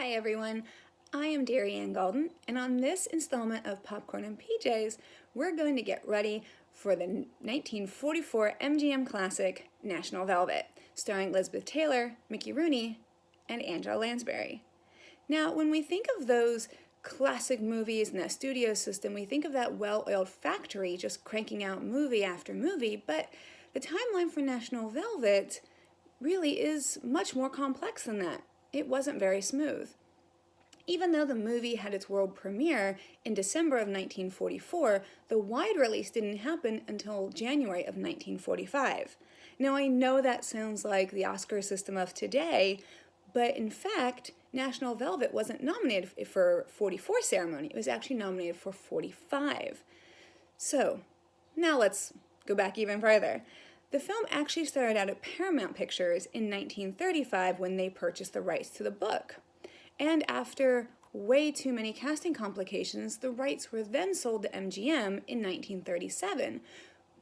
Hi everyone, I am Darianne Galden, and on this installment of Popcorn and PJs, we're going to get ready for the 1944 MGM classic National Velvet, starring Lisbeth Taylor, Mickey Rooney, and Angela Lansbury. Now, when we think of those classic movies in that studio system, we think of that well-oiled factory just cranking out movie after movie, but the timeline for National Velvet really is much more complex than that. It wasn't very smooth. Even though the movie had its world premiere in December of 1944, the wide release didn't happen until January of 1945. Now, I know that sounds like the Oscar system of today, but in fact, National Velvet wasn't nominated for 44 ceremony. It was actually nominated for 45. So, now let's go back even further. The film actually started out at Paramount Pictures in 1935 when they purchased the rights to the book. And after way too many casting complications, the rights were then sold to MGM in 1937,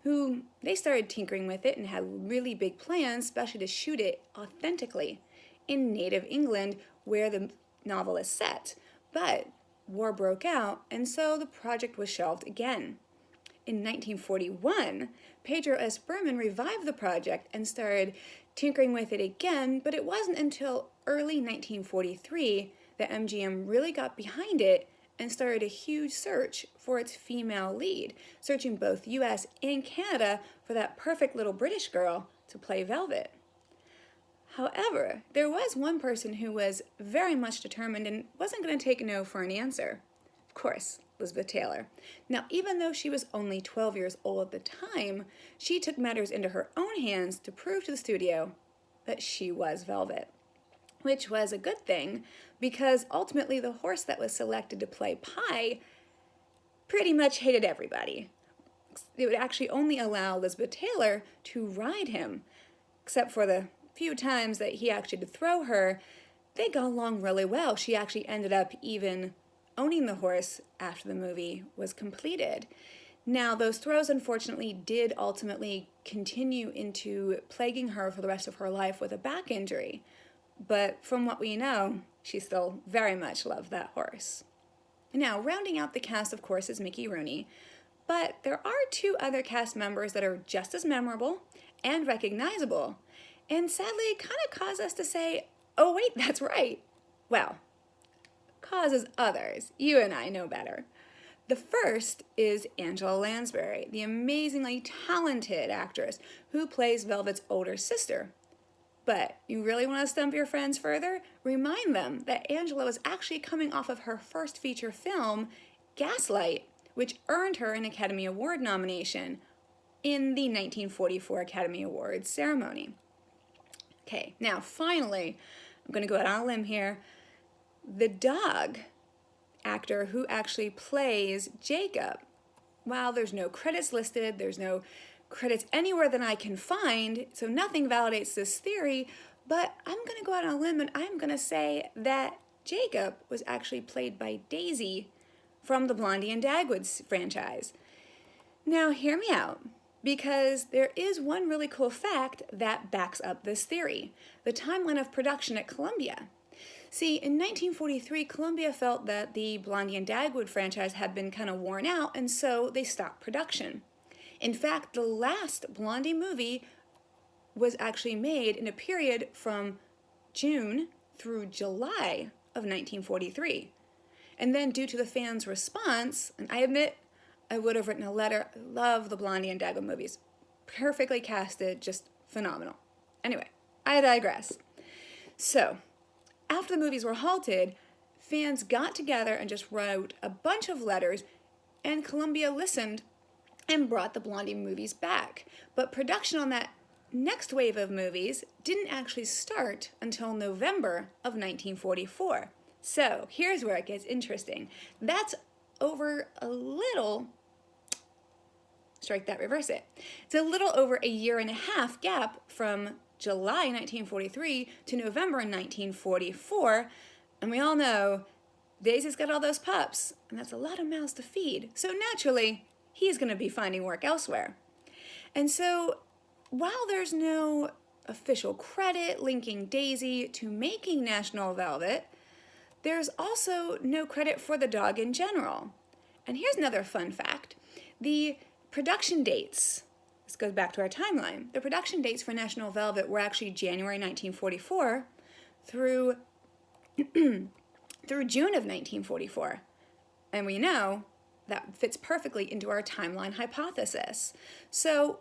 who they started tinkering with it and had really big plans, especially to shoot it authentically in native England where the novel is set. But war broke out, and so the project was shelved again. In 1941, Pedro S. Berman revived the project and started tinkering with it again, but it wasn't until early 1943 that MGM really got behind it and started a huge search for its female lead, searching both US and Canada for that perfect little British girl to play Velvet. However, there was one person who was very much determined and wasn't going to take no for an answer. Of course, Lisbeth Taylor. Now, even though she was only 12 years old at the time, she took matters into her own hands to prove to the studio that she was Velvet, which was a good thing because ultimately the horse that was selected to play Pie pretty much hated everybody. It would actually only allow Lisbeth Taylor to ride him, except for the few times that he actually did throw her. They got along really well. She actually ended up even owning the horse after the movie was completed. Now, those throws unfortunately did ultimately continue into plaguing her for the rest of her life with a back injury. But from what we know, she still very much loved that horse. Now, rounding out the cast, of course, is Mickey Rooney. But there are two other cast members that are just as memorable and recognizable. And sadly, it kind of caused us to say, oh wait, that's right. Well, causes others. You and I know better. The first is Angela Lansbury, the amazingly talented actress who plays Velvet's older sister. But you really want to stump your friends further? Remind them that Angela was actually coming off of her first feature film, Gaslight, which earned her an Academy Award nomination in the 1944 Academy Awards ceremony. Okay, now finally, I'm going to go out on a limb here. The dog actor who actually plays Jacob, while there's no credits listed, there's no credits anywhere that I can find, so nothing validates this theory, but I'm going to go out on a limb and I'm going to say that Jacob was actually played by Daisy from the Blondie and Dagwood franchise. Now, hear me out, because there is one really cool fact that backs up this theory: the timeline of production at Columbia. See, in 1943, Columbia felt that the Blondie and Dagwood franchise had been kind of worn out, and so they stopped production. In fact, the last Blondie movie was actually made in a period from June through July of 1943. And then due to the fans' response, and I admit I would have written a letter, I love the Blondie and Dagwood movies. Perfectly casted, just phenomenal. Anyway, I digress. So, after the movies were halted, fans got together and just wrote a bunch of letters, and Columbia listened and brought the Blondie movies back. But production on that next wave of movies didn't actually start until November of 1944. So here's where it gets interesting. That's over a little, strike that, reverse it. It's a little over a year and a half gap from July 1943 to November 1944, and we all know Daisy's got all those pups, and that's a lot of mouths to feed, so naturally, he's going to be finding work elsewhere. And so, while there's no official credit linking Daisy to making National Velvet, There's also no credit for the dog in general. And here's another fun fact. The production dates, this goes back to our timeline, the production dates for National Velvet were actually January 1944 through June of 1944. And we know that fits perfectly into our timeline hypothesis. So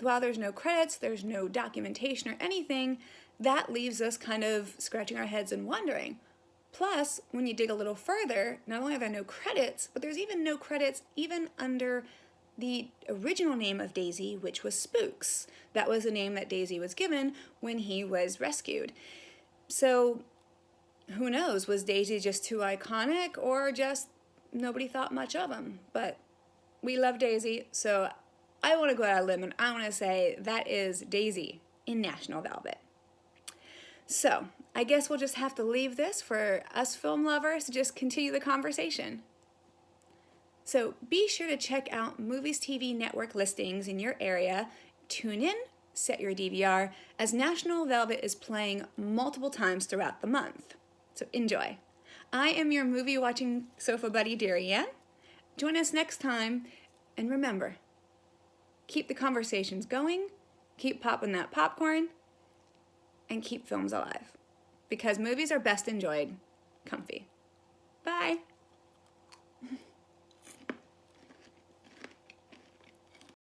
while there's no credits, there's no documentation or anything, that leaves us kind of scratching our heads and wondering. Plus, when you dig a little further, not only are there no credits, but there's even no credits even under the original name of Daisy, which was Spooks. That was the name that Daisy was given when he was rescued. So who knows, was Daisy just too iconic or just nobody thought much of him? But we love Daisy, so I want to go out on a limb and I want to say that is Daisy in National Velvet. So I guess we'll just have to leave this for us film lovers to just continue the conversation. So be sure to check out Movies TV Network listings in your area. Tune in, set your DVR, as National Velvet is playing multiple times throughout the month. So enjoy. I am your movie watching sofa buddy, Darianne. Join us next time, and remember, keep the conversations going, keep popping that popcorn, and keep films alive. Because movies are best enjoyed comfy. Bye.